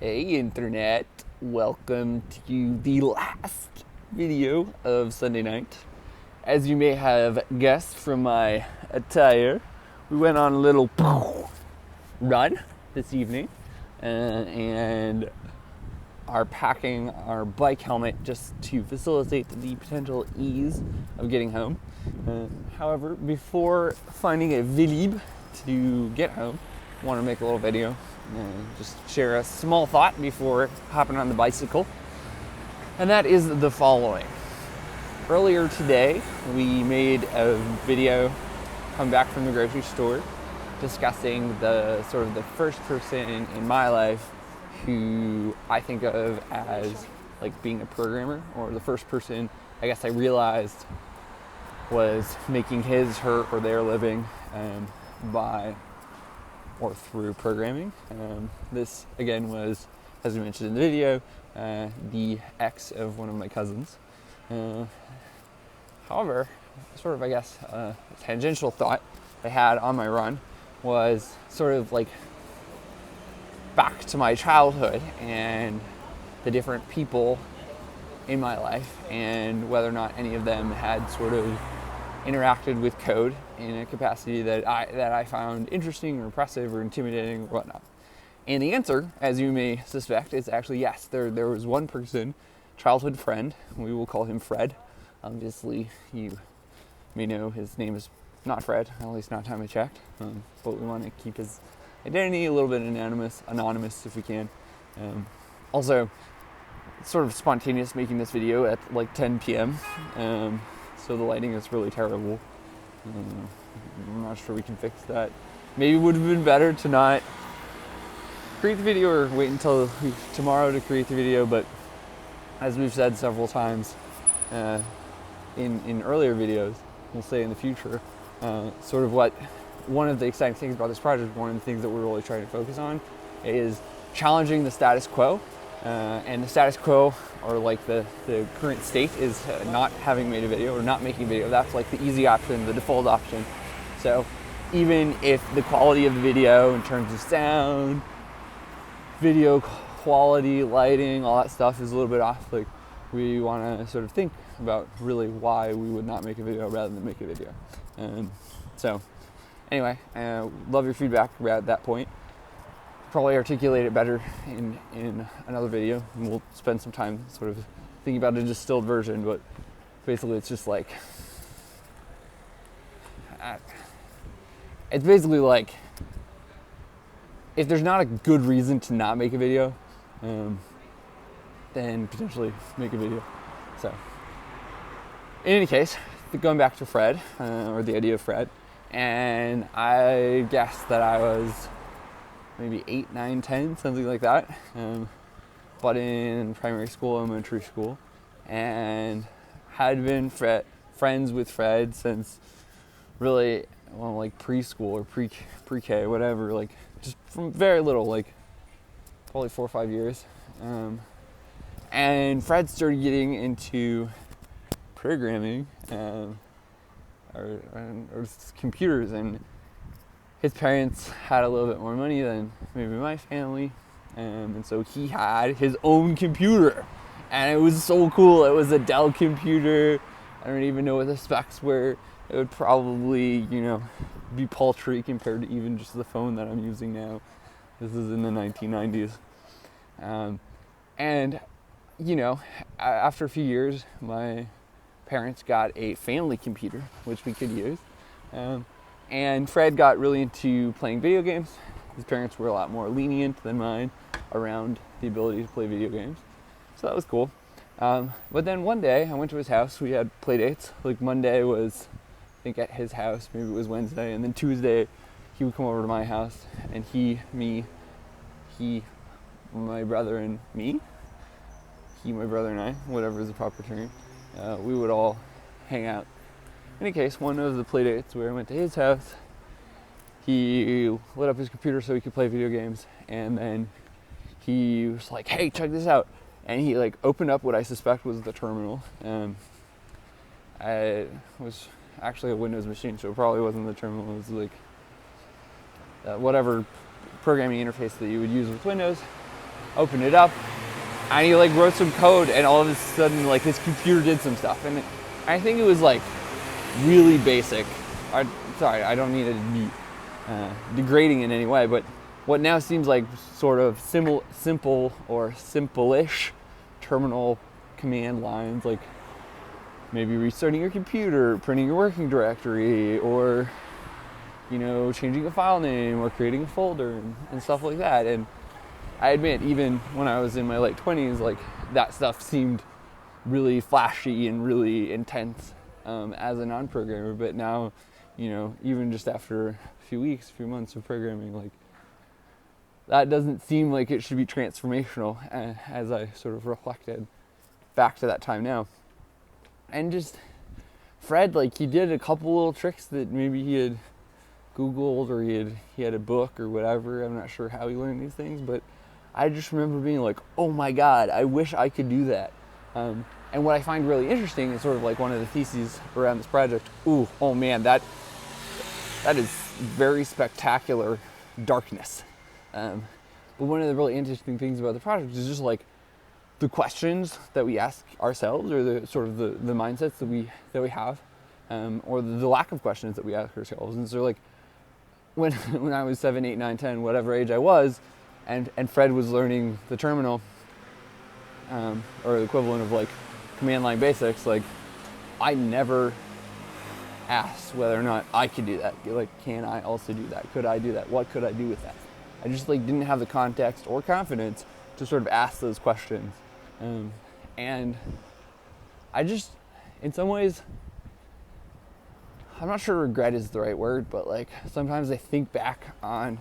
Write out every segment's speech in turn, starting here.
Hey Internet, welcome to the last video of Sunday night. As you may have guessed from my attire, we went on a little run this evening and are packing our bike helmet just to facilitate the potential ease of getting home. However, before finding a Vélib to get home, I want to make a little video and just share a small thought before hopping on the bicycle. And that is the following. Earlier today, we made a video come back from the grocery store discussing the sort of the first person in my life who I think of as like being a programmer, or the first person I guess I realized was making his, her, or their living by or through programming. This again was, as we mentioned in the video, the ex of one of my cousins. However, sort of I guess a tangential thought I had on my run was sort of like back to my childhood and the different people in my life, and whether or not any of them had sort of interacted with code in a capacity that I found interesting or impressive or intimidating or whatnot. And the answer, as you may suspect, is actually yes. There was one person, childhood friend, we will call him Fred. Obviously, you may know his name is not Fred, at least not time I checked, but we want to keep his identity a little bit anonymous if we can. Also, it's sort of spontaneous making this video at like 10 p.m. So the lighting is really terrible. I'm not sure we can fix that. Maybe it would have been better to not create the video or wait until tomorrow to create the video, but as we've said several times in earlier videos, we'll say in the future, sort of what one of the exciting things about this project, one of the things that we're really trying to focus on is challenging the status quo. And the status quo, or like the current state, is not having made a video or not making a video. That's like the easy option, the default option. So even if the quality of the video in terms of sound, video quality, lighting, all that stuff is a little bit off, like we want to sort of think about really why we would not make a video rather than make a video. So anyway, love your feedback about that point. Probably articulate it better in another video, and we'll spend some time sort of thinking about a distilled version, but basically it's just like it's basically like if there's not a good reason to not make a video, then potentially make a video. So in any case, going back to Fred, or the idea of Fred, and I guess that I was maybe 8, 9, 10, something like that, but in primary school, elementary school, and had been friends with Fred since really, well, like preschool or pre-K, whatever, like just from very little, like probably 4 or 5 years. And Fred started getting into programming or computers, and his parents had a little bit more money than maybe my family, and so he had his own computer, and it was so cool. It was a Dell computer. I don't even know what the specs were. It would probably, be paltry compared to even just the phone that I'm using now. This is in the 1990s. And, after a few years, my parents got a family computer, which we could use. And Fred got really into playing video games. His parents were a lot more lenient than mine around the ability to play video games. So that was cool. But then one day I went to his house. We had play dates. Like Monday was, I think, at his house. Maybe it was Wednesday. And then Tuesday he would come over to my house, and my brother and I, whatever is the proper term, we would all hang out. In any case, one of the play dates where I went to his house, he lit up his computer so he could play video games, and then he was like, "Hey, check this out," and he like opened up what I suspect was the terminal. It was actually a Windows machine, so it probably wasn't the terminal. It was like whatever programming interface that you would use with Windows. opened it up, and he like wrote some code, and all of a sudden like his computer did some stuff. And I think it was like really basic. Sorry, I don't need to be degrading in any way, but what now seems like sort of simple or simple-ish terminal command lines, like maybe restarting your computer, printing your working directory, or changing a file name or creating a folder and stuff like that. And I admit, even when I was in my late 20s, like that stuff seemed really flashy and really intense as a non-programmer. But now, even just after a few months of programming, like that doesn't seem like it should be transformational, as I sort of reflected back to that time now. And just Fred, like he did a couple little tricks that maybe he had Googled, or he had a book or whatever. I'm not sure how he learned these things, but I just remember being like, oh my God, I wish I could do that. And what I find really interesting is sort of like one of the theses around this project. Oh man, that is very spectacular darkness. But one of the really interesting things about the project is just like the questions that we ask ourselves, or the sort of the mindsets that we have, or the lack of questions that we ask ourselves. And so like when I was 7, 8, 9, 10, whatever age I was, and Fred was learning the terminal, or the equivalent of like command line basics, like I never asked whether or not I could do that. Like, can I also do that? Could I do that? What could I do with that? I just like didn't have the context or confidence to sort of ask those questions. And I just, in some ways, I'm not sure regret is the right word, but like sometimes I think back on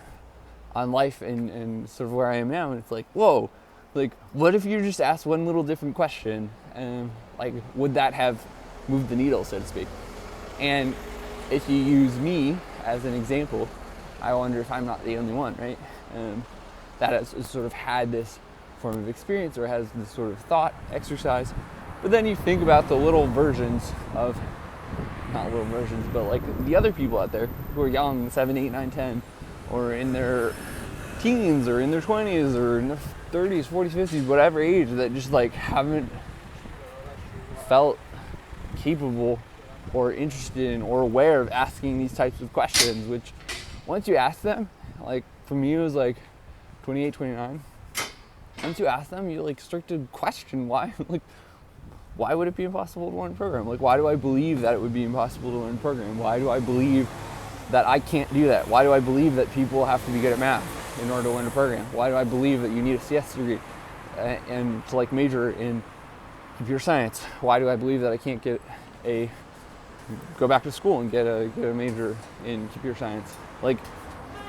life and sort of where I am now, and it's like, whoa, like what if you just asked one little different question, and like would that have moved the needle, so to speak? And if you use me as an example, I wonder if I'm not the only one, right? That has sort of had this form of experience, or has this sort of thought exercise. But then you think about the little versions of, not little versions, but like the other people out there who are young, 7, 8, 9, 10, or in their teens, or in their 20s, or in their 30s, 40s, 50s, whatever age, that just like haven't felt capable or interested in or aware of asking these types of questions, which once you ask them, like for me it was like 28, 29, once you ask them, you like start to question why, like why would it be impossible to learn a program? Like why do I believe that it would be impossible to learn a program? Why do I believe that I can't do that? Why do I believe that people have to be good at math in order to learn a program? Why do I believe that you need a CS degree and to like major in computer science? Why do I believe that I can't go back to school and get a major in computer science? Like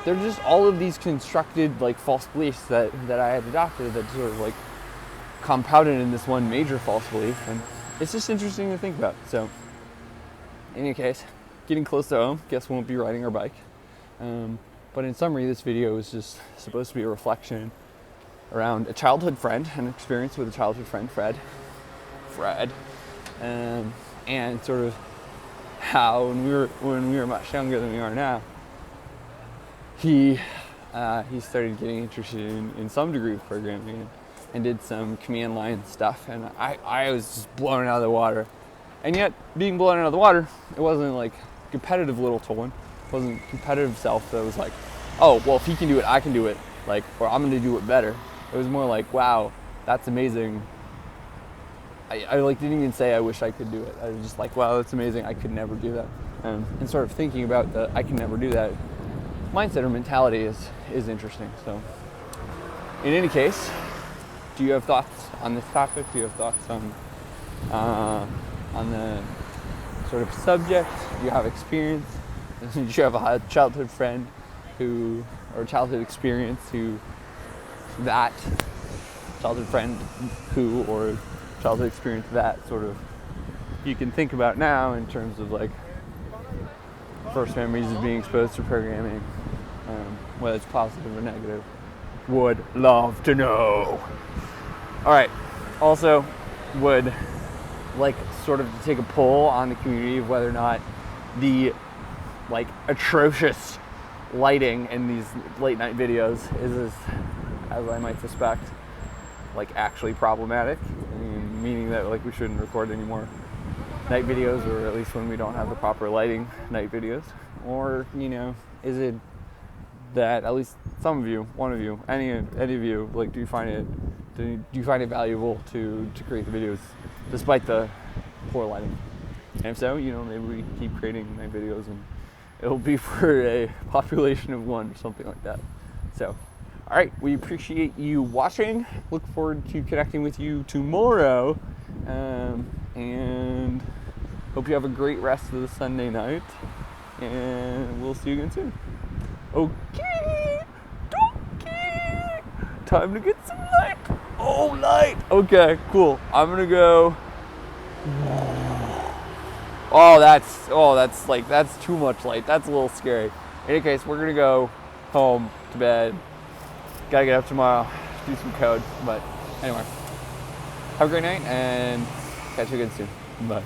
they're just all of these constructed like false beliefs that I had adopted, that sort of like compounded in this one major false belief, and it's just interesting to think about. So in any case, getting close to home, guess we won't be riding our bike, but in summary, this video is just supposed to be a reflection around a childhood friend, an experience with a childhood friend, Fred, and sort of how when we were much younger than we are now, he started getting interested in some degree of programming and did some command line stuff, and I was just blown out of the water. And yet, being blown out of the water, it wasn't like competitive little Tolan. It wasn't competitive self that was like, oh, well, if he can do it, I can do it, like, or I'm gonna do it better. It was more like, wow, that's amazing. I like didn't even say I wish I could do it. I was just like, wow, that's amazing. I could never do that. And sort of thinking about the I can never do that mindset or mentality is interesting. So, in any case, do you have thoughts on this topic? Do you have thoughts on the sort of subject? Do you have experience? Do you have a childhood friend or childhood experience that childhood friend or childhood experience that sort of you can think about now in terms of like first memories of being exposed to programming, whether it's positive or negative? Would love to know. All right. Also, would like sort of take a poll on the community of whether or not the like atrocious lighting in these late night videos is as I might suspect, like actually problematic, meaning that like we shouldn't record any more night videos, or at least when we don't have the proper lighting night videos? Or, you know, is it that at least some of you, one of you, any of you, like, do you find it valuable to create the videos despite the poor lighting? And if so, you know, maybe we keep creating night videos and it'll be for a population of 1 or something like that. So, all right, we appreciate you watching. Look forward to connecting with you tomorrow, and hope you have a great rest of the Sunday night, and we'll see you again soon. Okay, time to get some light. Oh, light. Okay, cool. I'm gonna go. That's too much light. That's a little scary. In any case, we're gonna go home to bed. Gotta get up tomorrow, do some code. But anyway, have a great night and catch you again soon. Bye.